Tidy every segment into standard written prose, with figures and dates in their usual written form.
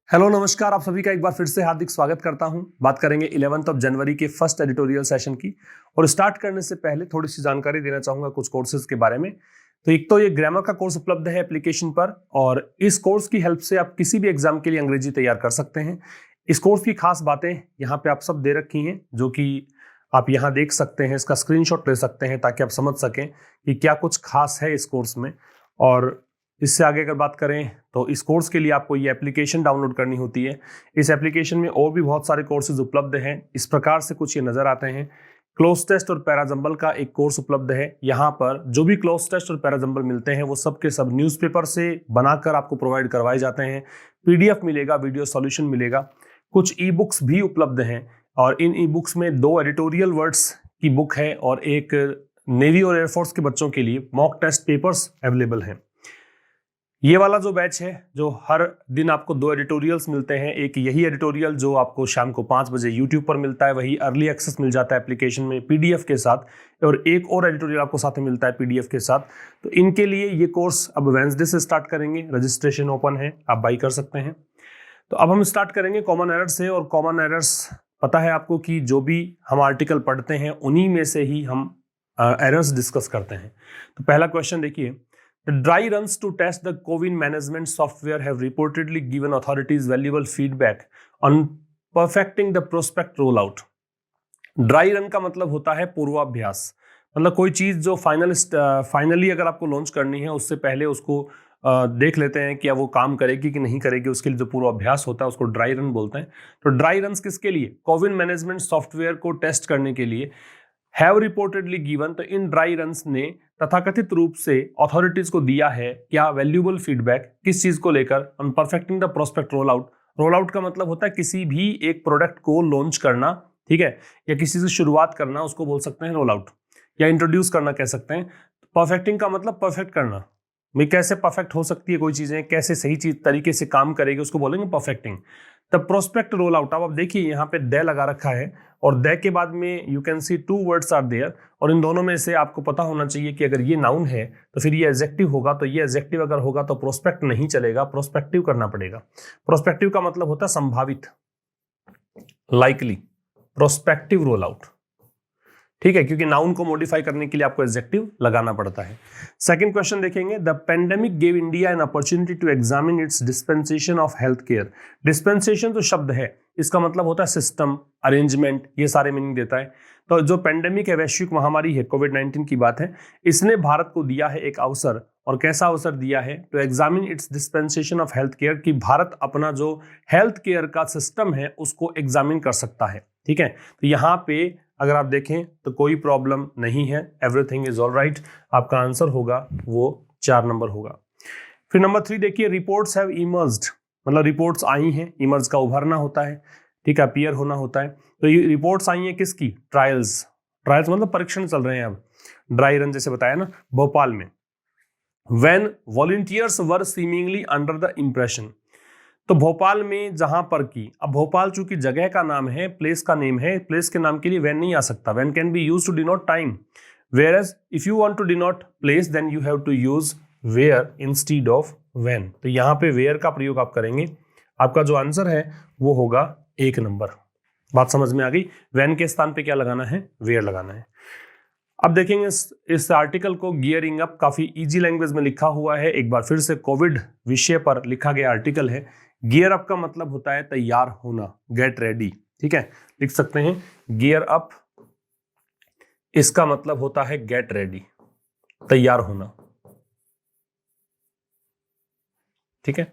Hello नमस्कार, आप सभी का एक बार फिर से हार्दिक स्वागत करता हूं। बात करेंगे 11th जनवरी के फर्स्ट एडिटोरियल सेशन की। और स्टार्ट करने से पहले थोड़ी सी जानकारी देना चाहूंगा कुछ कोर्सेज के बारे में। तो एक तो ये ग्रामर का कोर्स उपलब्ध है एप्लीकेशन पर, और इस कोर्स की हेल्प से आप किसी भी एग्जाम के लिए अंग्रेजी तैयार कर सकते हैं। इस कोर्स की खास बातें यहाँ पे आप सब दे रखी हैं, जो कि आप यहाँ देख सकते हैं। इसका स्क्रीनशॉट ले सकते हैं ताकि आप समझ सकें कि क्या कुछ खास है इस कोर्स में। और इससे आगे अगर बात करें तो इस कोर्स के लिए आपको ये एप्लीकेशन डाउनलोड करनी होती है। इस एप्लीकेशन में और भी बहुत सारे कोर्सेज उपलब्ध हैं। इस प्रकार से कुछ ये नजर आते हैं। क्लोज टेस्ट और पैराजंबल का एक कोर्स उपलब्ध है। यहाँ पर जो भी क्लोज टेस्ट और पैराजंबल मिलते हैं वो सब के सब न्यूज़पेपर से बनाकर आपको प्रोवाइड करवाए जाते हैं। पीडीएफ मिलेगा, वीडियो सॉल्यूशन मिलेगा, कुछ ई बुक्स भी उपलब्ध हैं। और इन ई बुक्स में 2 एडिटोरियल वर्ड्स की बुक है और एक नेवी और एयरफोर्स के बच्चों के लिए मॉक टेस्ट पेपर्स अवेलेबल हैं। ये वाला जो बैच है, जो हर दिन आपको 2 एडिटोरियल्स मिलते हैं। एक यही एडिटोरियल जो आपको शाम को 5 बजे यूट्यूब पर मिलता है, वही अर्ली एक्सेस मिल जाता है एप्लीकेशन में पीडीएफ के साथ। और एक और एडिटोरियल आपको साथ में मिलता है पीडीएफ के साथ। तो इनके लिए ये कोर्स अब वेडनेसडे से स्टार्ट करेंगे। रजिस्ट्रेशन ओपन है, आप बाई कर सकते हैं। तो अब हम स्टार्ट करेंगे कॉमन एरर्स से। और कॉमन एरर्स पता है आपको कि जो भी हम आर्टिकल पढ़ते हैं उन्हीं में से ही हम एरर्स डिस्कस करते हैं। तो पहला क्वेश्चन देखिए, The dry runs to test the COVID management software have reportedly given authorities valuable feedback on perfecting the prospect rollout. Dry run का मतलब होता है पूर्वाभ्यास। मतलब कोई चीज जो फाइनली अगर आपको लॉन्च करनी है उससे पहले उसको देख लेते हैं कि वो काम करेगी कि नहीं करेगी। उसके लिए जो पूर्वाभ्यास होता है उसको ड्राई रन बोलते हैं। तो ड्राई रन किसके लिए? कोविड मैनेजमेंट सॉफ्टवेयर को टेस्ट करने के लिए हैव रिपोर्टेडली गिवन। तो इन ड्राई रन्स ने तथाकथित रूप से अथॉरिटीज को दिया है क्या? Valuable feedback. किस चीज को लेकर? On perfecting the prospect roll out. Roll out का मतलब होता है किसी भी एक प्रोडक्ट को लॉन्च करना, ठीक है, या किसी से शुरुआत करना, उसको बोल सकते हैं रोल आउट, या इंट्रोड्यूस करना कह सकते हैं। परफेक्टिंग का मतलब परफेक्ट करना। भाई कैसे परफेक्ट हो सकती है कोई चीजें, कैसे सही चीज तरीके से काम करेगी, उसको बोलेंगे perfecting. The prospect roll out. अब देखिए यहाँ पे द लगा रखा है और द के बाद में you can see 2 words are there. और इन दोनों में से आपको पता होना चाहिए कि अगर ये नाउन है तो फिर ये एडजेक्टिव होगा। तो ये एडजेक्टिव अगर होगा तो प्रोस्पेक्ट नहीं चलेगा, प्रोस्पेक्टिव करना पड़ेगा। प्रोस्पेक्टिव का मतलब होता है संभावित, लाइकली, प्रोस्पेक्टिव रोल आउट, ठीक है, क्योंकि नाउन को मॉडिफाई करने के लिए आपको एडजेक्टिव लगाना पड़ता है। सेकंड क्वेश्चन देखेंगे, the pandemic gave India an opportunity to examine its dispensation of health care. Dispensation जो शब्द है इसका मतलब होता है सिस्टम, अरेंजमेंट, ये सारे मीनिंग देता है। तो जो पेंडेमिक है, वैश्विक महामारी है, कोविड-19 की बात है, इसने भारत को दिया है एक अवसर। और कैसा अवसर दिया है? To examine its dispensation of health care, कि भारत अपना जो हेल्थ केयर का सिस्टम है उसको एग्जामिन कर सकता है, ठीक है। तो यहाँ पे अगर आप देखें तो कोई प्रॉब्लम नहीं है, एवरीथिंग इज ऑल राइट। आपका आंसर होगा वो 4 नंबर होगा। फिर नंबर 3 देखिए, रिपोर्ट्स हैव इमर्ज्ड। मतलब रिपोर्ट्स आई हैं, इमर्ज का उभरना होता है, ठीक है, अपीयर होना होता है। तो ये रिपोर्ट्स आई हैं किसकी? ट्रायल्स। ट्रायल्स मतलब परीक्षण चल रहे हैं अब। ड्राई रन जैसे बताया ना भोपाल में। When volunteers were seemingly under the impression. तो भोपाल में जहां पर की, अब भोपाल चूंकि जगह का नाम है, प्लेस का नेम है, प्लेस के नाम के लिए व्हेन नहीं आ सकता। When can be used to denote time, whereas if you want to denote place then you have to use where instead of when। तो यहाँ पे where का प्रयोग आप करेंगे। आपका जो आंसर है वो होगा 1 नंबर। बात समझ में आ गई? when के स्थान पे क्या लगाना है? where लगाना है। अब देखेंगे इस आर्टिकल को गियरिंग अप, काफी इजी लैंग्वेज में लिखा हुआ है। एक बार फिर से कोविड विषय पर लिखा गया आर्टिकल है। गियर अप का मतलब होता है तैयार होना, गेट रेडी, ठीक है, लिख सकते हैं गियर अप। इसका मतलब होता है गेट रेडी, तैयार होना, ठीक है।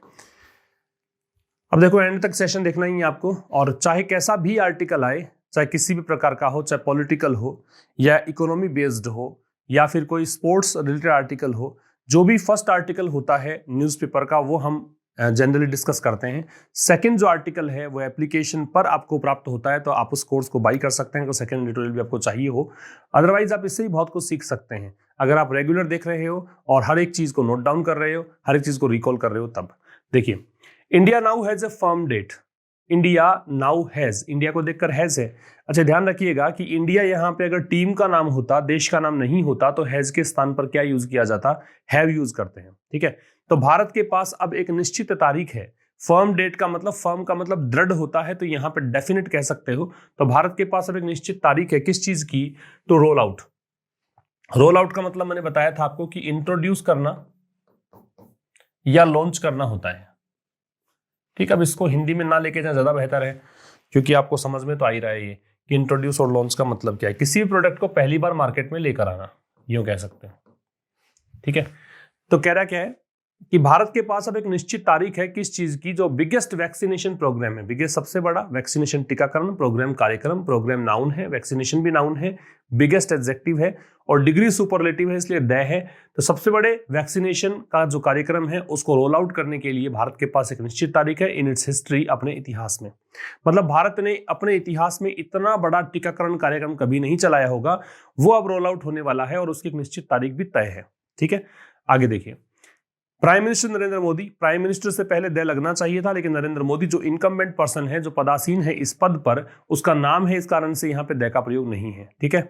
अब देखो एंड तक सेशन देखना ही है आपको। और चाहे कैसा भी आर्टिकल आए, चाहे किसी भी प्रकार का हो, चाहे पॉलिटिकल हो या इकोनॉमी बेस्ड हो या फिर कोई स्पोर्ट्स रिलेटेड आर्टिकल हो, जो भी फर्स्ट आर्टिकल होता है न्यूज़पेपर का वो हम जनरली डिस्कस करते हैं। सेकंड जो आर्टिकल है वो एप्लीकेशन पर आपको प्राप्त होता है, तो आप उस कोर्स को बाई कर सकते हैं, तो सेकंड एडिटोरियल भी आपको चाहिए हो। अदरवाइज आप इससे ही बहुत कुछ सीख सकते हैं अगर आप रेगुलर देख रहे हो और हर एक चीज को नोट डाउन कर रहे हो, हर एक चीज को रिकॉल कर रहे हो। तब देखिए, India now has a firm date. India now has, India को देखकर हैज है। अच्छा ध्यान रखिएगा कि इंडिया यहाँ पे अगर टीम का नाम होता, देश का नाम नहीं होता, तो हैज के स्थान पर क्या यूज किया जाता? हैव यूज करते हैं, ठीक है। तो भारत के पास अब एक निश्चित तारीख है। फर्म डेट का मतलब, फर्म का मतलब दृढ़ होता है, तो यहां पे डेफिनेट कह सकते हो। तो भारत के पास अब एक निश्चित तारीख है किस चीज की, तो रोल आउट। रोल आउट का मतलब मैंने बताया था आपको कि इंट्रोड्यूस करना या लॉन्च करना होता है। ठीक, अब इसको हिंदी में ना लेके जाए ज्यादा बेहतर है, क्योंकि आपको समझ में तो आ ही रहा है ये कि इंट्रोड्यूस और लॉन्च का मतलब क्या है, किसी भी प्रोडक्ट को पहली बार मार्केट में लेकर आना, यूं कह सकते हैं। ठीक है, तो कह रहा क्या है कि भारत के पास अब एक निश्चित तारीख है किस चीज की, जो बिगेस्ट वैक्सीनेशन प्रोग्राम है, बिगेस्ट सबसे बड़ा वैक्सीनेशन टीकाकरण प्रोग्राम कार्यक्रम, प्रोग्राम नाउन है, वैक्सीनेशन भी नाउन है, बिगेस्ट एडजेक्टिव है और डिग्री सुपरलेटिव है, इसलिए द है। तो सबसे बड़े वैक्सीनेशन का जो कार्यक्रम है उसको रोल आउट करने के लिए भारत के पास एक निश्चित तारीख है इन इट्स हिस्ट्री, अपने इतिहास में। मतलब भारत ने अपने इतिहास में इतना बड़ा टीकाकरण कार्यक्रम कभी नहीं चलाया होगा, वो अब रोल आउट होने वाला है और उसकी एक निश्चित तारीख भी तय है। ठीक है, आगे देखिए। Prime minister Narendra Modi, prime minister से पहले दे लगना चाहिए था, लेकिन नरेंद्र मोदी जो इनकम्बेंट पर्सन है, जो पदासीन है इस पद पर, उसका नाम है, इस कारण से यहां पे दे का प्रयोग नहीं है। ठीक है,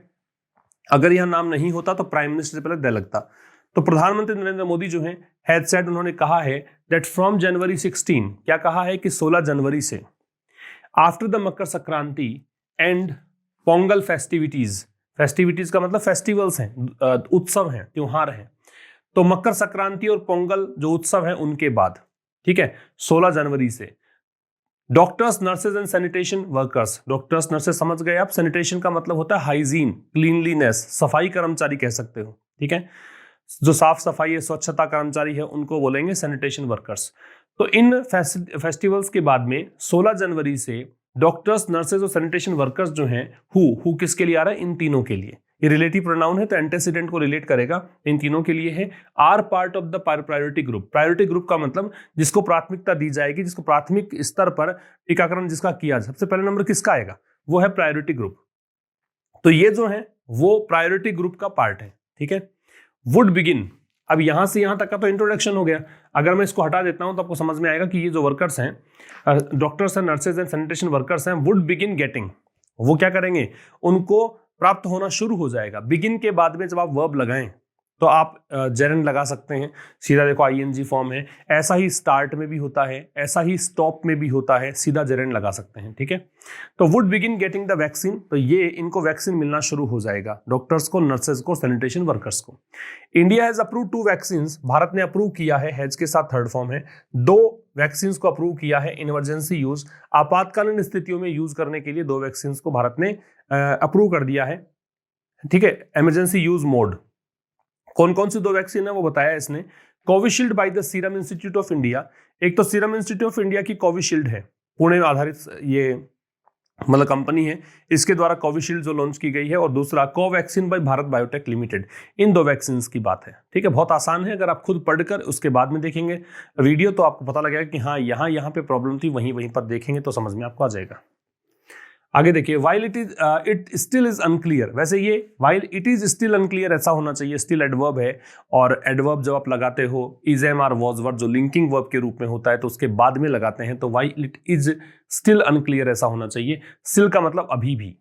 अगर यह नाम नहीं होता तो प्राइम मिनिस्टर से पहले दे लगता। तो प्रधानमंत्री नरेंद्र मोदी जो है हैड सेड, उन्होंने कहा है दैट फ्रॉम जनवरी 16, क्या कहा है कि 16 जनवरी से, after the Makar Sankranti and Pongal festivities, festivities का मतलब फेस्टिवल्स हैं, उत्सव हैं, त्योहार हैं, तो मकर संक्रांति और पोंगल जो उत्सव है उनके बाद, ठीक है, 16 जनवरी से doctors, nurses and sanitation workers, doctors nurses समझ गए आप, सैनिटेशन का मतलब होता है हाइजीन, क्लीनलीनेस, सफाई कर्मचारी कह सकते हो। ठीक है, जो साफ सफाई है, स्वच्छता कर्मचारी है, उनको बोलेंगे सैनिटेशन वर्कर्स। तो इन फेस्टिवल्स के बाद में 16 जनवरी से डॉक्टर्स, नर्सेज और सैनिटेशन वर्कर्स जो हैं, हु किसके लिए आ रहा है, इन तीनों के लिए। ये रिलेटिव प्रोनाउन है तो एंटेसिडेंट को रिलेट करेगा, इन तीनों के लिए है। Are part of the priority group, priority group का मतलब जिसको प्राथमिकता दी जाएगी, जिसको प्राथमिक स्तर पर टीकाकरण जिसका किया जाए, सबसे पहले नंबर किसका आएगा, वो है प्रायोरिटी ग्रुप। तो ये जो है वो प्रायोरिटी ग्रुप का पार्ट है। ठीक है, वुड बिगिन, अब यहां से यहां तक का तो इंट्रोडक्शन हो गया। अगर मैं इसको हटा देता हूं तो आपको समझ में आएगा कि ये जो वर्कर्स हैं, doctors and nurses and sanitation workers हैं, वुड बिगिन गेटिंग, वो क्या करेंगे, उनको प्राप्त होना शुरू हो जाएगा। बिगिन के बाद में जब आप वर्ब लगाएं तो आप जेरन लगा सकते हैं, सीधा देखो आईएनजी फॉर्म है, ऐसा ही स्टार्ट में भी होता है, ऐसा ही स्टॉप में भी होता है, सीधा जेरन लगा सकते हैं। ठीक है, तो would begin getting the vaccine, तो ये इनको वैक्सीन मिलना शुरू हो जाएगा, डॉक्टर्स को, नर्सेज को, सैनिटेशन वर्कर्स को। India has approve 2 vaccine, Bharat ने अप्रूव किया है, हैज के साथ थर्ड फॉर्म है, 2 वैक्सीन को अप्रूव किया है इमरजेंसी यूज, आपातकालीन स्थितियों में यूज करने के लिए 2 वैक्सीन को भारत ने अप्रूव कर दिया है। ठीक है, इमरजेंसी यूज मोड। कौन कौन सी 2 वैक्सीन है वो बताया इसने। Covishield by the serum institute of India, एक तो सीरम इंस्टीट्यूट ऑफ इंडिया की कोविशील्ड है, पुणे में आधारित ये मतलब कंपनी है, इसके द्वारा कोविशील्ड जो लॉन्च की गई है, और दूसरा कोवैक्सीन बाय भारत बायोटेक लिमिटेड। इन 2 वैक्सीन की बात है। ठीक है, बहुत आसान है, अगर आप खुद पढ़कर उसके बाद में देखेंगे वीडियो तो आपको पता लगेगा कि हाँ यहाँ पे प्रॉब्लम थी, वहीं पर देखेंगे तो समझ में आपको आ जाएगा। आगे देखिए, while it still is unclear, वैसे ये while it is still unclear ऐसा होना चाहिए, still एडवर्ब है, और एडवर्ब जब आप लगाते हो is am or was were जो लिंकिंग वर्ब के रूप में होता है तो उसके बाद में लगाते हैं, तो while it is still unclear ऐसा होना चाहिए। still का मतलब अभी भी,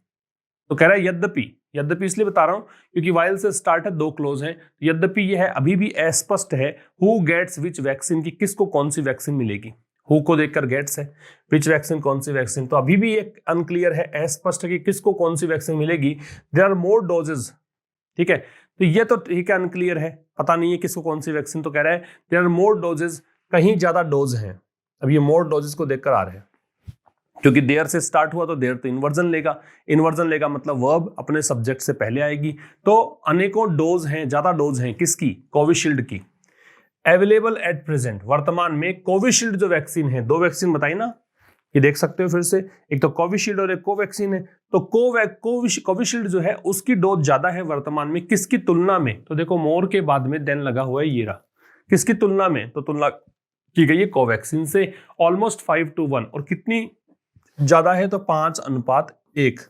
तो कह रहा है यद्यपि, यद्यपि इसलिए बता रहा हूं क्योंकि while से स्टार्ट है, 2 क्लोज है, यद्यपि यह है अभी भी अस्पष्ट है who gets which वैक्सीन, की किसको कौन सी वैक्सीन मिलेगी, हु को देखकर गेट्स है, विच वैक्सीन कौन सी वैक्सीन, तो अभी भी एक अनक्लियर है, अस्पष्ट है कि किसको कौन सी वैक्सीन मिलेगी। देयर आर मोर डोजेज, ठीक है, तो ये तो ठीक है, अनक्लियर है, पता नहीं है किसको कौन सी वैक्सीन, तो कह रहा है देयर आर मोर डोजेज, कहीं ज्यादा डोज हैं। अब ये मोर डोजेज को देखकर आ रहे हैं, क्योंकि देयर से स्टार्ट हुआ तो देयर तो इन्वर्जन लेगा, इन्वर्जन लेगा मतलब वर्ब अपने सब्जेक्ट से पहले आएगी, तो अनेकों डोज हैं, ज्यादा डोज हैं, किसकी, कोविशील्ड की। अवेलेबल एट प्रेजेंट, वर्तमान में कोविशील्ड जो वैक्सीन है, 2 वैक्सीन बताई ना, ये देख सकते हो फिर से, एक तो कोविशील्ड और एक कोवैक्सीन है, तो कोविशील्ड जो है उसकी डोज ज्यादा है वर्तमान में, किसकी तुलना में, तो देखो मोर के बाद में देन लगा हुआ है, ये रहा, किसकी तुलना में, तो तुलना की गई है कोवैक्सीन से, ऑलमोस्ट 5:1, और कितनी ज्यादा है, तो 5:1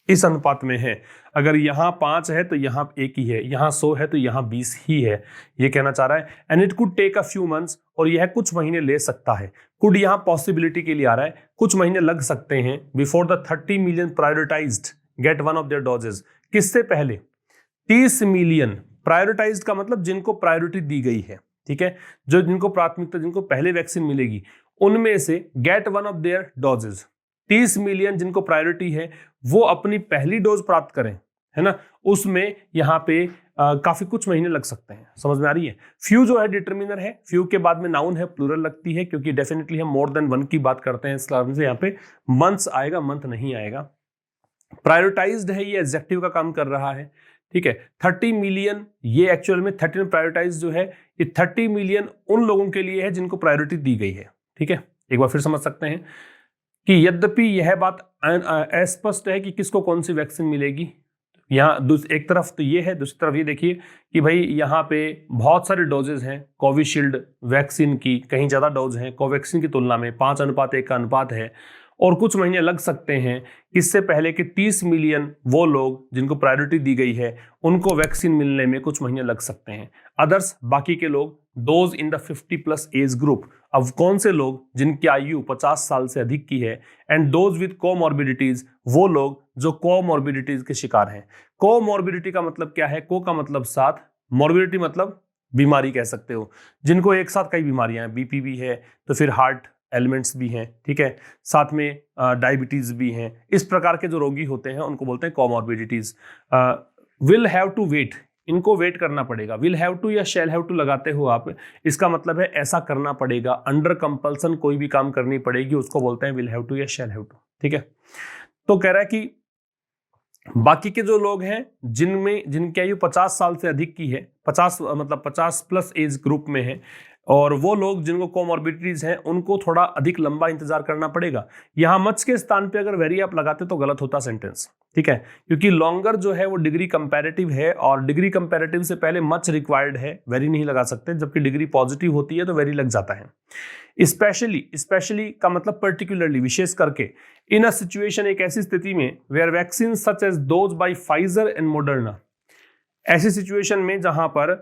इस अनुपात में है। अगर यहाँ 5 है तो यहाँ 1 ही है, यहाँ 100 है तो यहाँ 20 ही है, ये कहना चाह रहा है। And it could take a few months, और यह कुछ महीने ले सकता है, कुड यहाँ पॉसिबिलिटी के लिए आ रहा है, कुछ महीने लग सकते हैं, before the 30 million prioritized get one of their doses, किससे पहले, 30 मिलियन, प्रायोरिटाइज्ड का मतलब जिनको प्रायोरिटी दी गई है, ठीक है, जो जिनको प्राथमिकता, जिनको पहले वैक्सीन मिलेगी, उनमें से get one of their doses, 30 million जिनको प्रायोरिटी है वो अपनी पहली डोज प्राप्त करें, है ना, उसमें यहाँ पे काफी कुछ महीने लग सकते हैं। समझ में आ रही है? फ्यू जो है डिटरमिनर है, फ्यू के बाद में नाउन है, प्लूरल लगती है क्योंकि डेफिनेटली हम मोर देन वन की बात करते हैं, इस कारण से यहाँ पे मंथ्स आएगा, मंथ नहीं आएगा। प्रायोरिटाइज्ड है, ये एडजेक्टिव का काम कर रहा है, ठीक है। 30 मिलियन, ये एक्चुअल में 30 प्रायोरिटाइज जो है ये 30 मिलियन उन लोगों के लिए है जिनको प्रायोरिटी दी गई है, ठीक है। एक बार फिर समझ सकते हैं कि यद्यपि यह बात अस्पष्ट है कि किसको कौन सी वैक्सीन मिलेगी। यहाँ एक तरफ तो ये है, दूसरी तरफ ये देखिए कि भाई यहाँ पे बहुत सारे डोजेज हैं कोविशील्ड वैक्सीन की, कहीं ज़्यादा डोज हैं कोवैक्सीन की तुलना में, 5:1 का अनुपात है, और कुछ महीने लग सकते हैं इससे पहले कि 30 मिलियन वो लोग जिनको प्रायोरिटी दी गई है उनको वैक्सीन मिलने में कुछ महीने लग सकते हैं। अदर्स, बाकी के लोग, those in the 50+ age group, अब कौन से लोग जिनकी आयु 50 साल से अधिक की है, एंड दोज विद कोमॉर्बिडिटीज, वो लोग जो कोमॉर्बिडिटीज के शिकार हैं। कोमॉर्बिडिटी का मतलब क्या है? को का मतलब साथ, मॉर्बिडिटी मतलब बीमारी कह सकते हो, जिनको एक साथ कई बीमारियां हैं, बीपी भी है तो फिर हार्ट एलिमेंट्स भी हैं, ठीक है, साथ में डायबिटीज भी हैं, इस प्रकार के जो रोगी होते हैं उनको बोलते हैं comorbidities. Will have to wait, इनको वेट करना पड़ेगा। विल हैव टू या शैल हैव टू लगाते हो आप, इसका मतलब है ऐसा करना पड़ेगा, अंडर कंपल्सन कोई भी काम करनी पड़ेगी, उसको बोलते हैं विल हैव टू या शैल हैव टू, ठीक है। तो कह रहा है कि बाकी के जो लोग हैं जिनकी आयु 50 साल से अधिक की है, 50+ एज ग्रुप में है, और वो लोग जिनको कोमॉर्बिडिटीज हैं उनको थोड़ा अधिक लंबा इंतजार करना पड़ेगा। यहां मच के स्थान पे अगर वेरी आप लगाते तो गलत होता सेंटेंस, ठीक है, क्योंकि लॉन्गर जो है वो डिग्री कंपैरेटिव है, और डिग्री कंपैरेटिव से पहले मच रिक्वायर्ड है, वेरी नहीं लगा सकते, जबकि डिग्री पॉजिटिव होती है तो वेरी लग जाता है। स्पेशली का मतलब पर्टिकुलरली, विशेष करके, इन अ सिचुएशन, एक ऐसी स्थिति में where vaccine such as those by Pfizer and Moderna, ऐसी सिचुएशन में जहां पर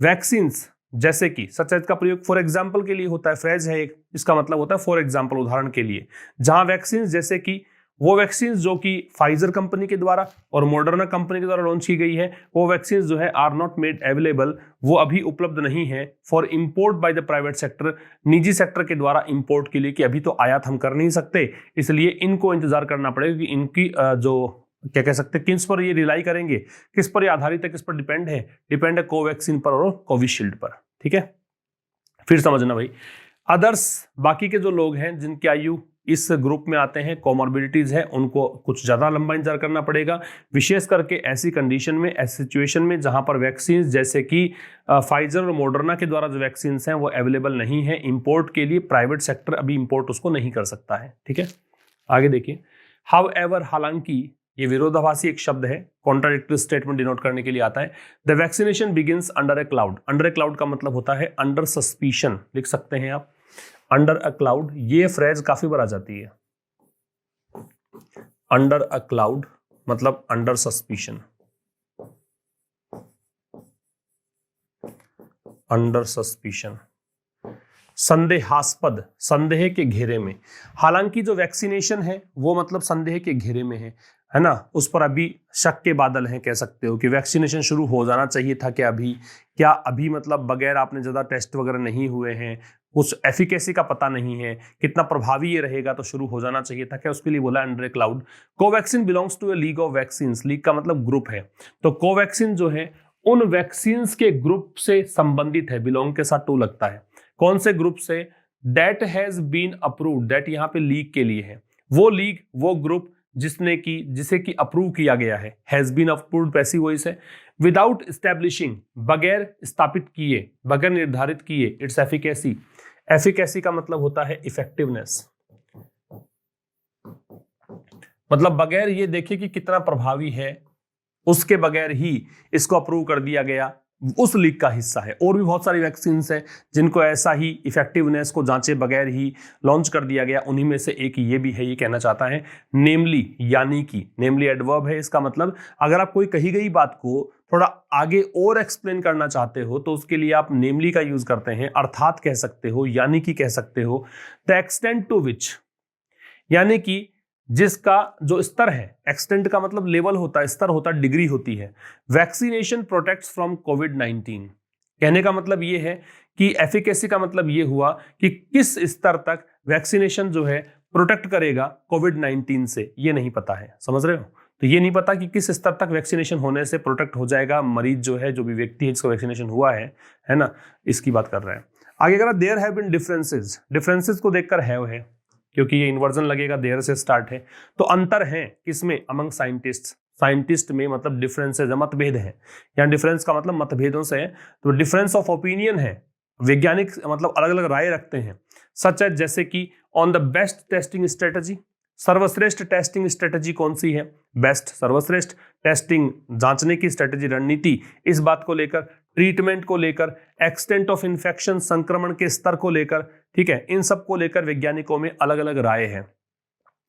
वैक्सीन्स जैसे कि सच एज का प्रयोग फॉर एग्जाम्पल के लिए होता है, फ्रेज है एक, इसका मतलब होता है फॉर एग्जाम्पल, उदाहरण के लिए, जहां वैक्सीन जैसे कि वो वैक्सीन जो कि फाइजर कंपनी के द्वारा और मॉडर्ना कंपनी के द्वारा लॉन्च की गई है, वो वैक्सीन जो है आर नॉट मेड अवेलेबल, वो अभी उपलब्ध नहीं है for import by the private sector, निजी सेक्टर के द्वारा इंपोर्ट के लिए, कि अभी तो आयात हम कर नहीं सकते, इसलिए इनको इंतजार करना पड़ेगा कि इनकी जो क्या कह सकते हैं, किस पर ये रिलाई करेंगे, किस पर ये आधारित है, किस पर डिपेंड है कोवैक्सीन पर और कोविशील्ड पर, ठीक है। फिर समझना भाई, अदर्स, बाकी के जो लोग हैं जिनकी आयु इस ग्रुप में आते हैं, कोमॉर्बिडिटीज है, उनको कुछ ज्यादा लंबा इंतजार करना पड़ेगा, विशेष करके ऐसी कंडीशन में, ऐसी सिचुएशन में जहां पर वैक्सीन जैसे कि फाइजर और मॉडर्ना के द्वारा जो वैक्सीन हैं वो अवेलेबल नहीं है इंपोर्ट के लिए, प्राइवेट सेक्टर अभी इंपोर्ट उसको नहीं कर सकता है, ठीक है। आगे देखिए, हाउएवर, हालांकि, ये विरोधाभासी एक शब्द है, कॉन्ट्राडिक्टरी स्टेटमेंट डिनोट करने के लिए आता है। The vaccination begins under a cloud, under a cloud का मतलब होता है अंडर सस्पिशन, लिख सकते हैं आप, अंडर अ क्लाउड, ये फ्रेज काफी बार आ जाती है, अंडर अ क्लाउड मतलब अंडर सस्पिशन, अंडर सस्पिशन, संदेहास्पद, संदेह के घेरे में। हालांकि जो वैक्सीनेशन है वो मतलब संदेह के घेरे में है ना, उस पर अभी शक के बादल हैं, कह सकते हो कि वैक्सीनेशन शुरू हो जाना चाहिए था क्या अभी मतलब बगैर आपने ज़्यादा टेस्ट वगैरह नहीं हुए हैं, कुछ एफिकेसी का पता नहीं है, कितना प्रभावी ये रहेगा, तो शुरू हो जाना चाहिए था क्या, उसके लिए बोला under a cloud. Covaxin belongs to a league of vaccines, league का मतलब ग्रुप है, तो कोवैक्सीन जो है उन वैक्सीन्स के ग्रुप से संबंधित है, बिलोंग के साथ टू लगता है, कौन से ग्रुप से, that has been approved, that यहाँ पे लीग के लिए है, वो लीग, वो ग्रुप जिसे कि अप्रूव किया गया है, has been approved passive voice है, विदाउट एस्टैब्लिशिंग, बगैर स्थापित किए, बगैर निर्धारित किए, इट्स एफिकेसी, एफिकेसी का मतलब होता है इफेक्टिवनेस, मतलब बगैर ये देखे कि कितना प्रभावी है, उसके बगैर ही इसको अप्रूव कर दिया गया, उस लीग का हिस्सा है। और भी बहुत सारी वैक्सीन हैं जिनको ऐसा ही इफेक्टिवनेस को जांचे बगैर ही लॉन्च कर दिया गया, उन्हीं में से एक ये भी है, ये कहना चाहता है नेमली, यानी कि, नेमली एडवर्ब है, इसका मतलब अगर आप कोई कही गई बात को थोड़ा आगे और एक्सप्लेन करना चाहते हो तो उसके लिए आप नेमली का यूज करते हैं, अर्थात कह सकते हो, यानी कि कह सकते हो, द एक्सटेंट टू विच, यानी कि जिसका जो स्तर है, एक्सटेंट का मतलब लेवल होता है, स्तर होता है, डिग्री होती है, वैक्सीनेशन प्रोटेक्ट्स फ्रॉम कोविड-19, कहने का मतलब ये है कि एफिकेसी का मतलब ये हुआ कि किस स्तर तक वैक्सीनेशन जो है प्रोटेक्ट करेगा कोविड-19 से, ये नहीं पता है, समझ रहे हो। तो ये नहीं पता कि किस स्तर तक वैक्सीनेशन होने से प्रोटेक्ट हो जाएगा मरीज जो है, जो भी व्यक्ति है जिसको वैक्सीनेशन हुआ है ना, इसकी बात कर रहे हैं। आगे अगर there have been differences, differences को देखकर हैव है क्योंकि ये इन्वर्जन लगेगा, देयर से स्टार्ट है, तो अंतर है किसमें, अमंग साइंटिस्ट, साइंटिस्ट में मतलब डिफरेंसेस, मतभेद है। यहाँ डिफरेंस का मतलब मतभेदों से है, तो डिफरेंस ऑफ ओपिनियन है, वैज्ञानिक मतलब अलग अलग राय रखते हैं। सच है जैसे कि on the best testing strategy, सर्वश्रेष्ठ टेस्टिंग स्ट्रेटजी कौन सी है, बेस्ट सर्वश्रेष्ठ टेस्टिंग जांचने की स्ट्रेटजी रणनीति, इस बात को लेकर, ट्रीटमेंट को लेकर, एक्सटेंट ऑफ इन्फेक्शन संक्रमण के स्तर को लेकर, ठीक है, इन सब को लेकर वैज्ञानिकों में अलग अलग राय है।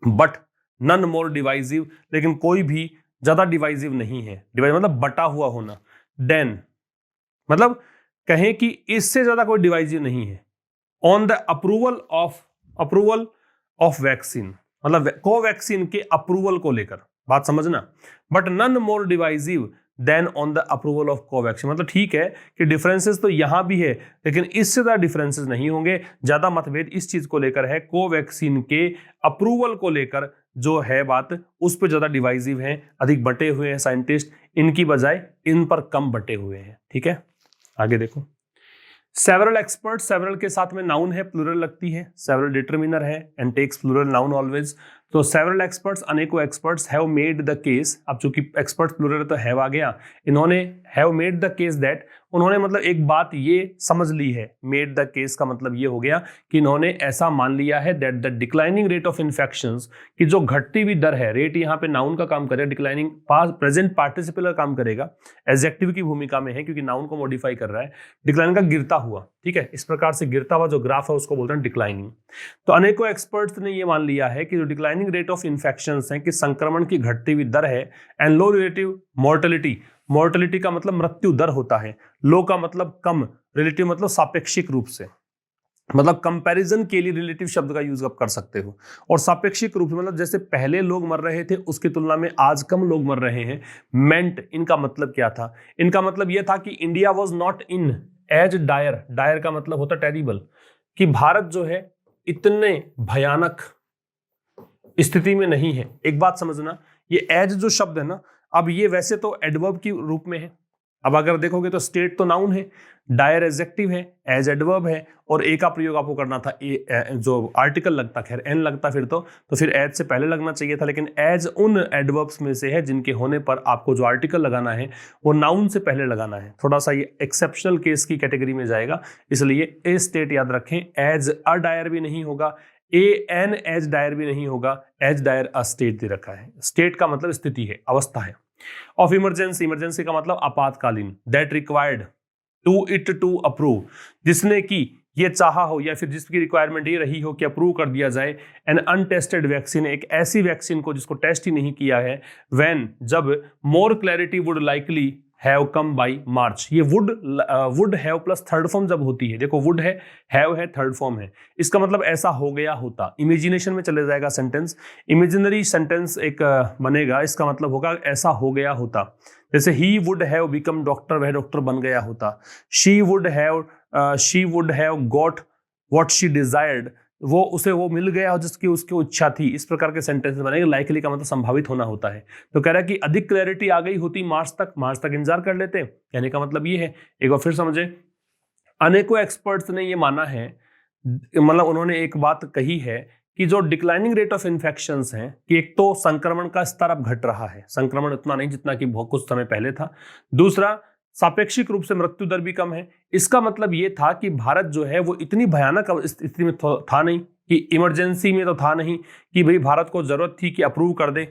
बट नन मोर डिवाइसिव, लेकिन कोई भी ज्यादा डिवाइसिव नहीं है, डिवाइस मतलब बटा हुआ होना, देन मतलब कहें कि इससे ज्यादा कोई डिवाइसिव नहीं है। On the approval of vaccine, मतलब कोवैक्सीन के अप्रूवल को लेकर, बात समझना, but none more divisive than on the approval of Covaxin, मतलब ठीक है कि डिफरेंसेस तो यहां भी है लेकिन इससे ज्यादा डिफरेंसेस नहीं होंगे, ज्यादा मतभेद इस चीज को लेकर है, कोवैक्सीन के अप्रूवल को लेकर जो है बात, उस पर ज्यादा डिवाइसिव है, अधिक बटे हुए हैं साइंटिस्ट, इनकी बजाय इन पर कम बटे हुए हैं। ठीक है, आगे देखो। सेवरल एक्सपर्ट, सेवरल के साथ में नाउन है, प्लूरल लगती है, सेवरल डिटरमिनर है and takes plural noun always. तो सेवरल एक्सपर्ट्स, अनेकों experts, have made the case, अब चूंकि एक्सपर्ट प्लूरल तो हैव आ गया, इन्होंने have made the case that, उन्होंने मतलब एक बात ये समझ ली है, मेड द केस का मतलब ये हो गया कि इन्होंने ऐसा मान लिया है that the declining rate of infections, कि जो घटती हुई दर है, रेट यहाँ पे नाउन का काम करेगा, डिक्लाइनिंग प्रेजेंट पार्टिसिपल का काम करेगा, एडजेक्टिव की भूमिका में है क्योंकि नाउन को मॉडिफाई कर रहा है, डिक्लाइन का गिरता हुआ, ठीक है, इस प्रकार से गिरता हुआ जो ग्राफ है उसको बोलते हैं डिक्लाइनिंग। तो अनेकों एक्सपर्ट्स ने ये मान लिया है कि जो डिक्लाइनिंग रेट ऑफ इन्फेक्शंस है, कि संक्रमण की घटती हुई दर है, and low relative mortality, mortality का मतलब मृत्यु दर होता है, लो का मतलब कम, रिलेटिव मतलब सापेक्षिक रूप से, मतलब कंपैरिजन के लिए रिलेटिव शब्द का यूज आप कर सकते हो, और सापेक्षिक रूप से मतलब जैसे पहले लोग मर रहे थे उसकी तुलना में आज कम लोग मर रहे हैं। मेंट, इनका मतलब क्या था, इनका मतलब यह था कि India was not in as dire, dire का मतलब होता टेरिबल, कि भारत जो है इतने भयानक स्थिति में नहीं है। एक बात समझना, ये एज जो शब्द है ना, अब ये वैसे तो एडवर्ब की रूप में है, अब अगर देखोगे तो स्टेट तो नाउन है, डायर एडजेक्टिव है, एज एडवर्ब है, और ए का प्रयोग आपको करना था, जो आर्टिकल लगता, खैर एन लगता फिर तो फिर एज से पहले लगना चाहिए था, लेकिन एज उन एडवर्ब्स में से है जिनके होने पर आपको जो आर्टिकल लगाना है वो नाउन से पहले लगाना है। थोड़ा सा ये एक्सेप्शनल केस की कैटेगरी में जाएगा, इसलिए ए स्टेट याद रखें, एज अ डायर भी नहीं होगा, ए एन एज डायर भी नहीं होगा, एज डायर अ स्टेट दे रखा है। स्टेट का मतलब स्थिति है, अवस्था है। ऑफ इमरजेंसी, इमरजेंसी का मतलब आपातकालीन, that required to it to approve, जिसने की ये चाहा हो या फिर जिसकी रिक्वायरमेंट ये रही हो कि अप्रूव कर दिया जाए एन अनटेस्टेड वैक्सीन, एक ऐसी वैक्सीन को जिसको टेस्ट ही नहीं किया है, व्हेन जब more clarity would likely have come by March, ये would have plus third form जब होती है, देखो वुड है, हैव है, थर्ड फॉर्म है, इसका मतलब ऐसा हो गया होता, इमेजिनेशन में चले जाएगा सेंटेंस, इमेजिनरी सेंटेंस एक बनेगा, इसका मतलब होगा ऐसा हो गया होता। जैसे he would have become doctor, वह डॉक्टर बन गया होता, she would have got what she desired, वो उसे वो मिल गया जिसकी उसकी इच्छा थी, इस प्रकार के सेंटेंस बनेंगे। लाइकली का मतलब संभावित होना होता है। तो कह रहा है कि अधिक क्लैरिटी आ गई होती मार्च तक इंतजार कर लेते, कहने का मतलब ये है। एक बार फिर समझे, अनेकों एक्सपर्ट्स ने ये माना है, मतलब उन्होंने एक बात कही है कि जो डिक्लाइनिंग रेट ऑफ इन्फेक्शंस हैं, कि एक तो संक्रमण का स्तर अब घट रहा है, संक्रमण उतना नहीं जितना कि बहुत कुछ समय पहले था, दूसरा सापेक्षिक रूप से मृत्यु दर भी कम है। इसका मतलब ये था कि भारत जो है वो इतनी भयानक स्थिति में था नहीं, कि इमरजेंसी में तो था नहीं कि भाई भारत को जरूरत थी कि अप्रूव कर दे,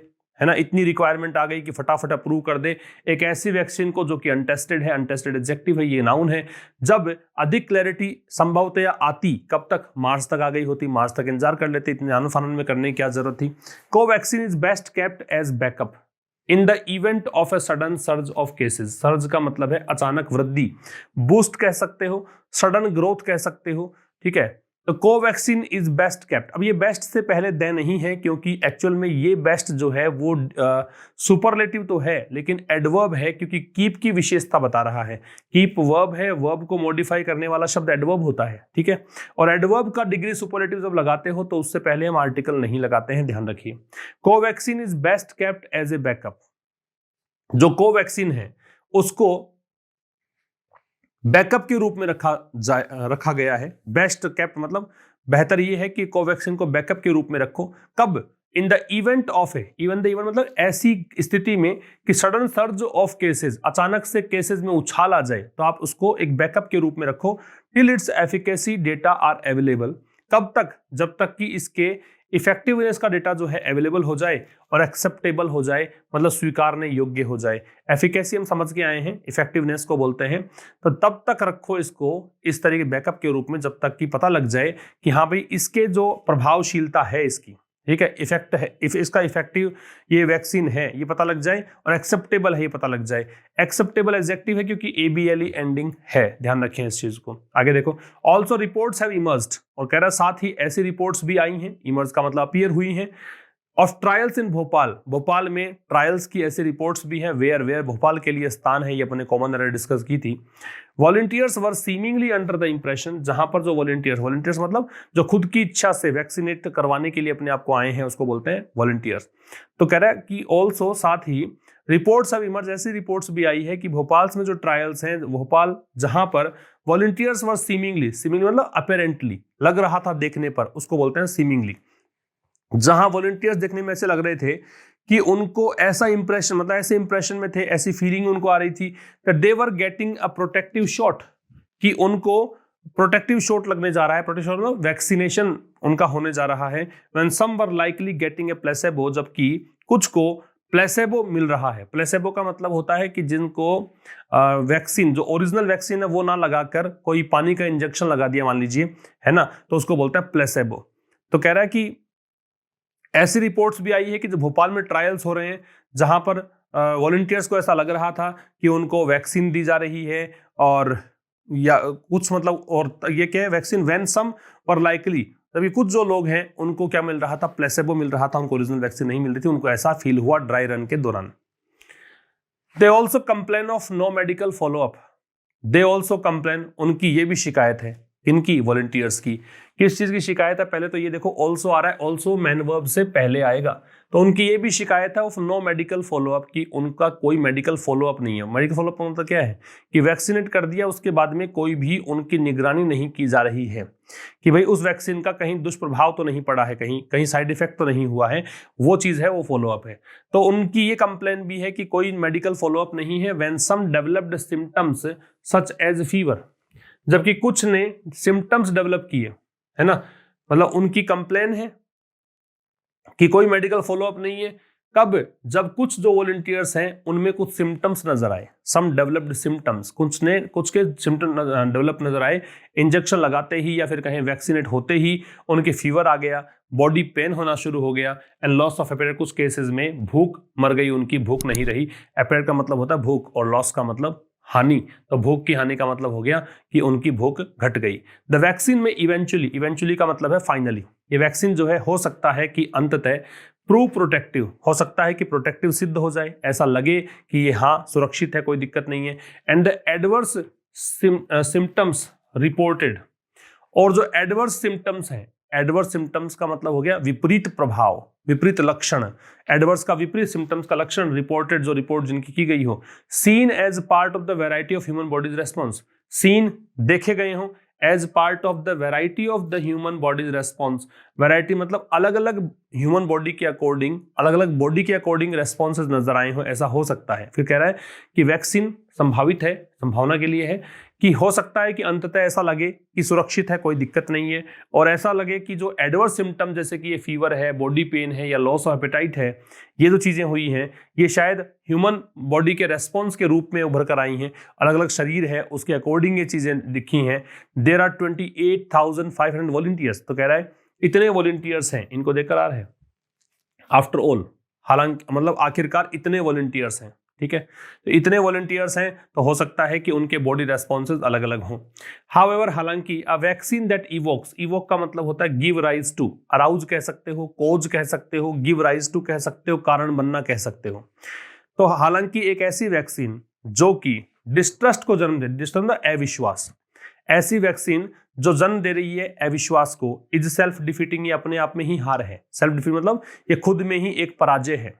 है ना, इतनी रिक्वायरमेंट आ गई कि फटाफट अप्रूव कर दे एक ऐसी वैक्सीन को जो कि अनटेस्टेड है, अनटेस्टेड एडजेक्टिव है, ये नाउन है। जब अधिक क्लैरिटी संभवतया आती, कब तक, मार्च तक आ गई होती, मार्च तक इंतजार कर लेते, इतने आनन फानन में करने की क्या जरूरत थी। Covaxin is best kept as backup in the event of a sudden surge of cases, surge का मतलब है अचानक वृद्धि, बूस्ट कह सकते हो, सडन ग्रोथ कह सकते हो, ठीक है। तो कोवैक्सीन इज बेस्ट केप्ट। अब ये बेस्ट से पहले दे नहीं है, क्योंकि एक्चुअल में ये बेस्ट जो है वो सुपरलेटिव तो है लेकिन एडवर्ब है, क्योंकि कीप की विशेषता बता रहा है। कीप वर्ब है, वर्ब को मॉडिफाई करने वाला शब्द एडवर्ब होता है, ठीक है। और एडवर्ब का डिग्री सुपरलेटिव जब लगाते हो तो उससे पहले हम आर्टिकल नहीं लगाते हैं, ध्यान रखिए। Covaxin is best kept as a backup. जो कोवैक्सीन है उसको बैकअप के रूप में रखा गया है। बेस्ट केप्ट मतलब बेहतर ये है कि कोवैक्सीन को बैकअप के रूप में रखो। कब? इन the event of even the event मतलब ऐसी स्थिति में कि सडन सर्ज ऑफ केसेस, अचानक से केसेस में उछाल आ जाए, तो आप उसको एक बैकअप के रूप में रखो। Till its efficacy data are available. कब तक? जब तक कि इसके इफेक्टिवनेस का डेटा जो है अवेलेबल हो जाए और एक्सेप्टेबल हो जाए, मतलब स्वीकारने योग्य हो जाए। एफिकेसी हम समझ के आए हैं, इफेक्टिवनेस को बोलते हैं। तो तब तक रखो इसको इस तरह के बैकअप के रूप में जब तक कि पता लग जाए कि हाँ भाई इसके जो प्रभावशीलता है इसकी, ठीक है, इफेक्ट है, इसका इफेक्टिव ये वैक्सीन है ये पता लग जाए, और एक्सेप्टेबल है ये पता लग जाए। एक्सेप्टेबल एडजेक्टिव है क्योंकि ABLE एंडिंग है, ध्यान रखें इस चीज को। आगे देखो, ऑल्सो रिपोर्ट्स हैव इमर्ज्ड, और कह रहा साथ ही ऐसी रिपोर्ट्स भी आई हैं, इमर्ज का मतलब अपीयर हुई हैं, ऑफ ट्रायल्स इन भोपाल। भोपाल में ट्रायल्स की ऐसी रिपोर्ट्स भी हैं। वेयर भोपाल के लिए स्थान है, ये अपने कॉमन एरर डिस्कस की थी। Volunteers were seemingly under the impression, जहां पर जो वॉलंटियर्स मतलब जो खुद की इच्छा से वैक्सीनेट करवाने के लिए अपने आप को आए हैं उसको बोलते हैं वॉलंटियर्स। तो कह रहा है कि ऑल्सो साथ ही रिपोर्ट्स ऑफ इमर्ज, ऐसी रिपोर्ट्स भी आई है कि भोपाल में जो ट्रायल्स हैं, भोपाल जहां पर वॉलंटियर्स वर सीमिंगली मतलब अपेरेंटली लग रहा था देखने पर, उसको बोलते हैं सीमिंगली। जहां वॉलंटियर्स देखने में ऐसे लग रहे थे कि उनको ऐसा इंप्रेशन, मतलब ऐसे इंप्रेशन में थे, ऐसी फीलिंग उनको आ रही थी कि they were getting a protective shot, कि उनको प्रोटेक्टिव शॉट लगने जा रहा है। प्रोटेक्टिव शॉट मतलब वैक्सीनेशन उनका होने जा रहा है। When some were likely getting a placebo, जबकि कुछ को प्लेसेबो मिल रहा है। प्लेसेबो का मतलब होता है कि जिनको वैक्सीन, जो ओरिजिनल वैक्सीन है वो ना लगाकर कोई पानी का इंजेक्शन लगा दिया मान लीजिए, है ना, तो उसको बोलते हैं प्लेसेबो। तो कह रहा है कि ऐसी रिपोर्ट्स भी आई है कि जो भोपाल में ट्रायल्स हो रहे हैं जहां पर वॉलंटियर्स को ऐसा लग रहा था कि उनको वैक्सीन दी जा रही है, और या कुछ मतलब, और ये क्या है, vaccine when some were likely, तभी कुछ जो लोग हैं उनको क्या मिल रहा था, प्लेसेबो मिल रहा था, उनको ओरिजिनल वैक्सीन नहीं मिल रही थी, उनको ऐसा फील हुआ ड्राई रन के दौरान। They also complain of no medical followup. They also complain, उनकी ये भी शिकायत है, इनकी वॉलंटियर्स की, किस चीज की शिकायत है? पहले तो ये देखो ऑल्सो आ रहा है, ऑल्सो मैन वर्ब से पहले आएगा, तो उनकी ये भी शिकायत है ऑफ नो मेडिकल फॉलोअप, की उनका कोई मेडिकल फॉलोअप नहीं है। मेडिकल फॉलोअप का मतलब क्या है कि वैक्सीनेट कर दिया उसके बाद में कोई भी उनकी निगरानी नहीं की जा रही है कि भाई उस वैक्सीन का कहीं दुष्प्रभाव तो नहीं पड़ा है, कहीं साइड इफेक्ट तो नहीं हुआ है, वो चीज है, वो फॉलोअप है। तो उनकी ये कंप्लेन भी है कि कोई मेडिकल फॉलोअप नहीं है। When some developed symptoms such as fever, जबकि कुछ ने सिम्टम्स डेवलप किए, है ना, मतलब उनकी कंप्लेन है कि कोई मेडिकल फॉलोअप नहीं है। कब? जब कुछ जो वॉलंटियर्स हैं उनमें कुछ सिम्टम्स नजर आए, सम डेवलप्ड सिम्टम्स, कुछ के सिम्टम डेवलप नजर आए, इंजेक्शन लगाते ही या फिर कहें वैक्सीनेट होते ही उनके फीवर आ गया, बॉडी पेन होना शुरू हो गया, एंड लॉस ऑफ एपेटाइट, कुछ केसेस में भूख मर गई, उनकी भूख नहीं रही। एपेटाइट का मतलब होता है भूख, और लॉस का मतलब हानि, तो भूख की हानि का मतलब हो गया कि उनकी भूख घट गई। द वैक्सीन में इवेंचुअली का मतलब है फाइनली, ये वैक्सीन जो है हो सकता है कि अंततः प्रूव प्रोटेक्टिव, हो सकता है कि प्रोटेक्टिव सिद्ध हो जाए, ऐसा लगे कि ये हाँ सुरक्षित है, कोई दिक्कत नहीं है। And the adverse symptoms reported, और जो एडवर्स सिम्टम्स हैं, एडवर्स सिम्टम्स का मतलब हो गया विपरीत प्रभाव, विपरीत लक्षण, एडवर्स का विपरीत, सिम्टम्स का लक्षण, रिपोर्टेड जो रिपोर्ट जिनकी की गई हो, seen as part of the variety of human bodies response, seen देखे गए हो, as part of the variety of the human bodies response, variety मतलब अलग अलग ह्यूमन बॉडी के अकॉर्डिंग, अलग अलग बॉडी के अकॉर्डिंग रेस्पॉन्सेज नजर आए हो, ऐसा हो सकता है। फिर कह रहा है कि वैक्सीन संभावित है, संभावना के लिए है कि हो सकता है कि अंततः ऐसा लगे कि सुरक्षित है, कोई दिक्कत नहीं है, और ऐसा लगे कि जो एडवर्स सिम्टम जैसे कि ये फीवर है, बॉडी पेन है या लॉस ऑफ एपेटाइट है, ये जो चीजें हुई हैं ये शायद ह्यूमन बॉडी के रेस्पॉन्स के रूप में उभर कर आई हैं, अलग अलग शरीर है उसके अकॉर्डिंग ये चीजें दिखी हैं। देयर आर 28,500 वॉलंटियर्स, तो कह रहा है इतने वॉलंटियर्स हैं, इनको देखकर आ रहे हैं आफ्टर ऑल, हालांकि मतलब आखिरकार इतने वॉलंटियर्स हैं, ठीक है। तो इतने वॉलंटियर्स हैं तो हो सकता है कि उनके बॉडी रेस्पॉन्सेज अलग अलग हों। हाउएवर, हालांकि a vaccine that evokes, evoke का मतलब होता है गिव राइज टू, अराउज कह सकते हो, कोज कह सकते हो, गिव राइज टू कह सकते हो, कारण बनना कह सकते हो। तो हालांकि एक ऐसी वैक्सीन जो कि डिस्ट्रस्ट को जन्म दे, डिस्ट्रस्ट मतलब अविश्वास, ऐसी वैक्सीन जो जन्म दे रही है अविश्वास को, इज सेल्फ डिफीटिंग, ये अपने आप में ही हार है। सेल्फ डिफीट मतलब ये खुद में ही एक पराजय है।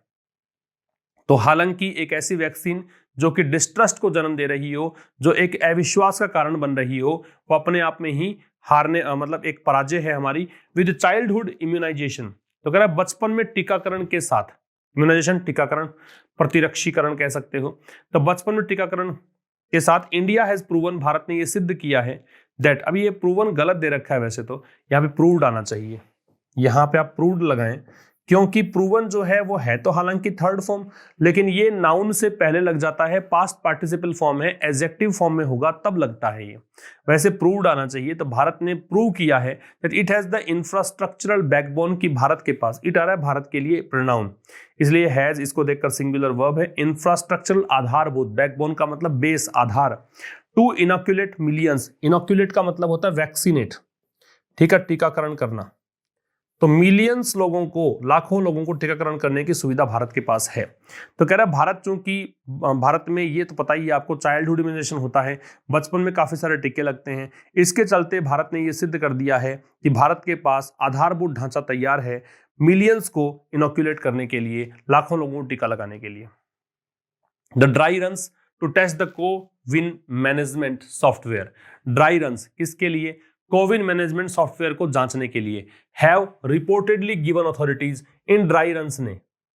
तो हालांकि एक ऐसी वैक्सीन जो कि डिस्ट्रस्ट को जन्म दे रही हो, जो एक अविश्वास का कारण बन रही हो, वो अपने आप में ही हारने मतलब एक पराजय है हमारी। विद चाइल्डहुड इम्यूनाइजेशन, तो कह रहा है बचपन में टीकाकरण के साथ, इम्यूनाइजेशन टीकाकरण, प्रतिरक्षीकरण कह सकते हो, तो बचपन में टीकाकरण के साथ इंडिया हैज प्रूवन, भारत ने ये सिद्ध किया है दैट, अभी ये प्रूवन गलत दे रखा है वैसे तो, यहाँ पे प्रूव्ड आना चाहिए, यहाँ पे आप प्रूव्ड लगाएं, क्योंकि प्रूवन जो है वो है तो हालांकि थर्ड फॉर्म, लेकिन ये नाउन से पहले लग जाता है, पास्ट पार्टिसिपल फॉर्म है, एडजेक्टिव फॉर्म में होगा तब लगता है ये, वैसे प्रूव्ड आना चाहिए। तो भारत ने प्रूव किया है that it has the infrastructural backbone, की भारत के पास, इट आ रहा है भारत के लिए प्रोनाउन, इसलिए हैज इसको देखकर सिंगुलर वर्ब है, इंफ्रास्ट्रक्चरल आधारभूत, बैकबोन का मतलब base, Aadhaar, to inoculate millions, inoculate का मतलब होता है वैक्सीनेट, ठीक है, टीकाकरण करना, तो मिलियंस लोगों को, लाखों लोगों को टीकाकरण करने की सुविधा भारत के पास है। तो कह रहा है भारत, चूंकि भारत में ये तो पता ही है आपको, चाइल्डहुड इम्यूनाइजेशन होता है, बचपन में काफी सारे टीके लगते हैं, इसके चलते भारत ने ये सिद्ध कर दिया है कि भारत के पास आधारभूत ढांचा तैयार है मिलियंस को इनोक्यूलेट करने के लिए, लाखों लोगों को टीका लगाने के लिए। The dry runs to test the CoWIN management software, dry runs किसके लिए, कोविन मैनेजमेंट सॉफ्टवेयर को जांचने के लिए, हैव रिपोर्टेडली गिवन अथॉरिटीज, इन ड्राई रन्स ने,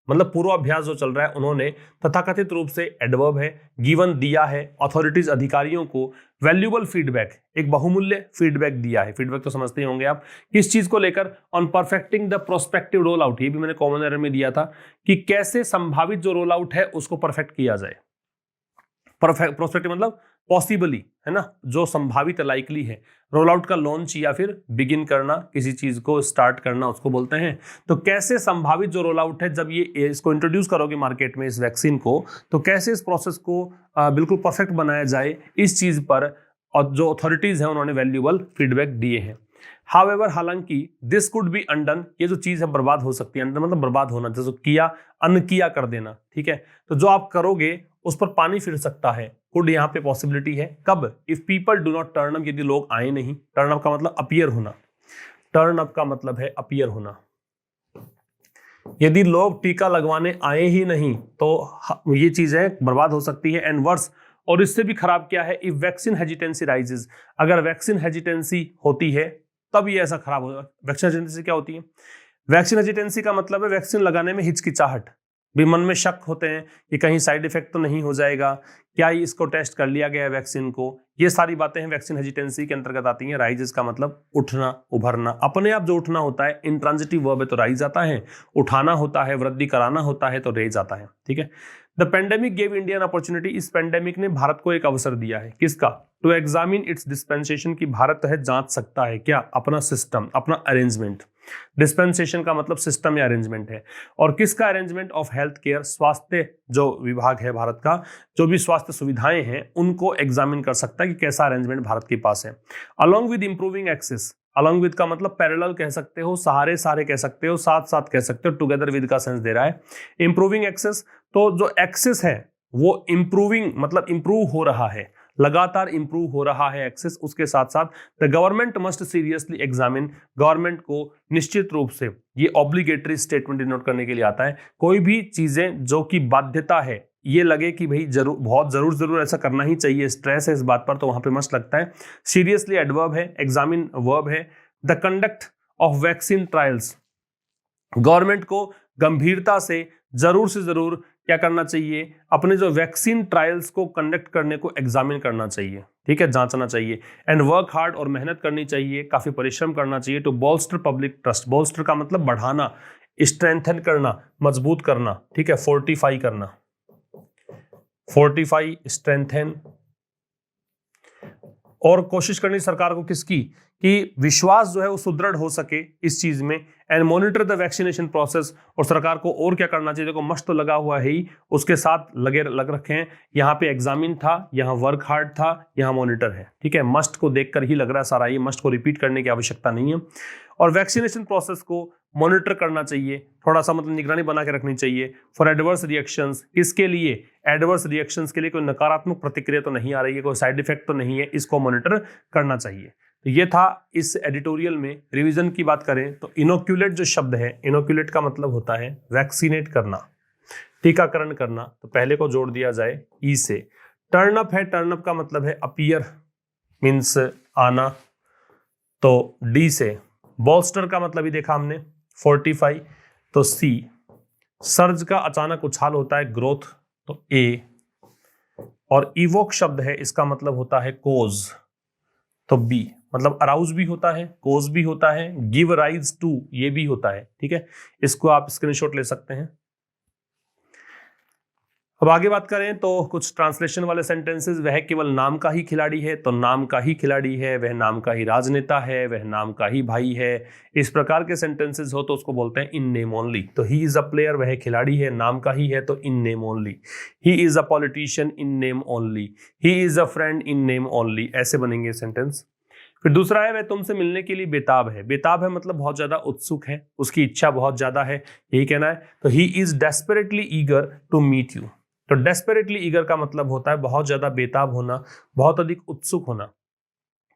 मतलब पूर्वाभ्यास जो चल रहा है उन्होंने तथाकथित रूप से एडवर्ब है, गिवन दिया है, अथॉरिटीज अधिकारियों को, वैल्यूएबल फीडबैक, एक बहुमूल्य फीडबैक दिया है, फीडबैक तो समझते ही होंगे आप, किस चीज को लेकर, on perfecting the prospective roll out, ये भी मैंने कॉमन एरर में दिया था कि कैसे संभावित जो रोल आउट है उसको परफेक्ट किया जाए, प्रोस्पेक्टिव मतलब पॉसिबली, है ना, जो संभावित लाइकली है, रोल आउट का लॉन्च या फिर बिगिन करना, किसी चीज को स्टार्ट करना उसको बोलते हैं। तो कैसे संभावित जो रोल आउट है, जब ये इसको इंट्रोड्यूस करोगे मार्केट में इस वैक्सीन को, तो कैसे इस प्रोसेस को बिल्कुल परफेक्ट बनाया जाए, इस चीज पर और जो अथॉरिटीज हैं उन्होंने वैल्यूएबल फीडबैक दिए हैं। हाउएवर, हालांकि दिस कुड बी अनडन, ये जो चीज है बर्बाद हो सकती है, अनडन मतलब बर्बाद होना, जैसे किया अनकिया कर देना, ठीक है, तो जो आप करोगे उस पर पानी फिर सकता है, कुड यहाँ पे पॉसिबिलिटी है, कब, if people do not turn up, यदि लोग आए नहीं, टर्न अप का मतलब अपीयर होना, टर्न अप का मतलब है अपीयर होना, यदि लोग टीका लगवाने आए ही नहीं तो ये चीजें बर्बाद हो सकती है। एंड वर्स, और इससे भी खराब क्या है, इफ वैक्सीन हेजिटेंसी राइजेस, अगर वैक्सीन हेजिटेंसी होती है तब ये ऐसा खराब होगा। वैक्सीन हेजिटेंसी क्या होती है, वैक्सीन हेजिटेंसी का मतलब है वैक्सीन लगाने में हिचकिचाहट, भी मन में शक होते हैं कि कहीं साइड इफेक्ट तो नहीं हो जाएगा, क्या इसको टेस्ट कर लिया गया है वैक्सीन को, ये सारी बातें हैं वैक्सीन हेजिटेंसी के अंतर्गत आती हैं। राइजेस का मतलब उठना, उभरना, अपने आप जो उठना होता है, इंट्रांजिटिव वर्ब है तो राइज आता है, उठाना होता है, वृद्धि कराना होता है तो रेज आता है, ठीक है। The pandemic gave India an opportunity, इस पेंडेमिक ने भारत को एक अवसर दिया है, किसका, टू एग्जामिन इट्स डिस्पेंसेशन, की भारत है जांच सकता है क्या, अपना सिस्टम, अपना अरेंजमेंट, डिस्पेंसेशन का मतलब सिस्टम या अरेंजमेंट है, और किसका अरेंजमेंट, ऑफ हेल्थ केयर, स्वास्थ्य जो विभाग है भारत का, जो भी स्वास्थ्य सुविधाएं हैं उनको एग्जामिन कर सकता है कि कैसा अरेंजमेंट भारत के पास है। Along with improving access, along with का मतलब पैरेलल कह सकते हो, सहारे सारे कह सकते हो, साथ साथ कह सकते हो, टुगेदर विद का सेंस दे रहा है। इंप्रूविंग एक्सेस, तो जो एक्सेस है वो इंप्रूविंग मतलब इंप्रूव हो रहा है, लगातार इंप्रूव हो रहा है एक्सेस, उसके साथ साथ the government must seriously examine, government को निश्चित रूप से, ये ऑब्लिगेटरी स्टेटमेंट डिनोट करने के लिए आता है, कोई भी चीजें जो कि बाध्यता है, ये लगे कि भाई जरूर, बहुत जरूर ऐसा करना ही चाहिए, स्ट्रेस है इस बात पर, तो वहां पे मस्ट लगता है। सीरियसली एडवर्ब है, एग्जामिन वर्ब है। The conduct of vaccine trials, government को गंभीरता से जरूर क्या करना चाहिए, अपने जो वैक्सीन ट्रायल्स को कंडक्ट करने को एग्जामिन करना चाहिए, ठीक है, जांचना चाहिए। एंड वर्क हार्ड, और मेहनत करनी चाहिए, काफी परिश्रम करना चाहिए, to bolster public trust, bolster का मतलब बढ़ाना, स्ट्रेंथन करना, मजबूत करना, ठीक है, फोर्टिफाई करना, फोर्टिफाई, स्ट्रेंथन, और कोशिश करनी सरकार को किसकी, कि विश्वास जो है वो सुदृढ़ हो सके इस चीज में, and monitor the vaccination process. और सरकार को और क्या करना चाहिए, देखो मस्ट तो लगा हुआ है ही, उसके साथ लग रखे हैं, यहाँ पे एग्जामिन था, यहाँ वर्क हार्ड था, यहाँ मॉनिटर है, ठीक है। मस्ट को देखकर ही लग रहा है सारा, ये मस्ट को रिपीट करने की आवश्यकता नहीं है। और वैक्सीनेशन प्रोसेस को मॉनिटर करना चाहिए, थोड़ा सा मतलब निगरानी बना के रखनी चाहिए। फॉर एडवर्स रिएक्शंस, किसके लिए, एडवर्स रिएक्शंस के लिए, कोई नकारात्मक प्रतिक्रिया तो नहीं आ रही है, कोई साइड इफेक्ट तो नहीं है, इसको मॉनिटर करना चाहिए। तो ये था इस एडिटोरियल में। रिवीजन की बात करें तो इनोक्यूलेट जो शब्द है, इनोक्यूलेट का मतलब होता है वैक्सीनेट करना, टीकाकरण करना, तो पहले को जोड़ दिया जाए ई से। टर्नअप है, टर्नअप का मतलब है अपीयर, मीन्स आना, तो डी से। बॉल्स्टर का मतलब ही देखा हमने, फोर्टिफाई, तो सी। सर्ज का अचानक उछाल होता है, ग्रोथ, तो ए। और इवोक शब्द है, इसका मतलब होता है कोज, तो बी। मतलब अराउज भी होता है, कोज भी होता है, गिव राइज टू ये भी होता है, ठीक है। इसको आप स्क्रीनशॉट ले सकते हैं। अब आगे बात करें तो कुछ ट्रांसलेशन वाले सेंटेंसेस। वह केवल नाम का ही खिलाड़ी है, तो नाम का ही खिलाड़ी है। वह नाम का ही राजनेता है, वह नाम का ही भाई है। इस प्रकार के सेंटेंसेस हो तो उसको बोलते हैं इन नेम ओनली। तो ही इज अ प्लेयर, वह खिलाड़ी है, नाम का ही है, तो in name only. He is a politician, in name only. He is a friend, in name only. ऐसे बनेंगे सेंटेंस। फिर दूसरा है, वह तुमसे मिलने के लिए बेताब है। बेताब है मतलब बहुत ज्यादा उत्सुक है, उसकी इच्छा बहुत ज्यादा है, यही कहना है। तो he is desperately eager to meet you. तो डेस्परेटली ईगर का मतलब होता है बहुत ज्यादा बेताब होना, बहुत अधिक उत्सुक होना।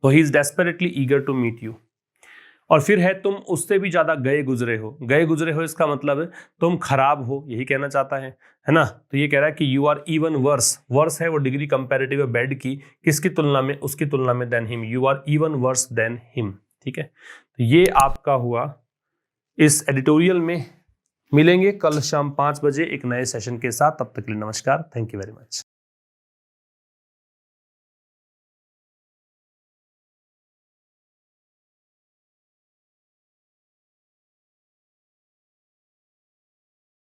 तो he is desperately eager to meet you. और फिर है, तुम उससे भी ज्यादा गए गुजरे हो। गए गुजरे हो इसका मतलब है तुम खराब हो, यही कहना चाहता है ना। तो ये कह रहा है कि you are even worse. Worse है वो डिग्री कंपैरेटिव है बैड की, किसकी तुलना में, उसकी तुलना में, than him. You are even worse than him, ठीक है। तो ये आपका हुआ इस एडिटोरियल में। मिलेंगे कल शाम 5 बजे एक नए सेशन के साथ, तब तक के लिए नमस्कार, थैंक यू वेरी मच।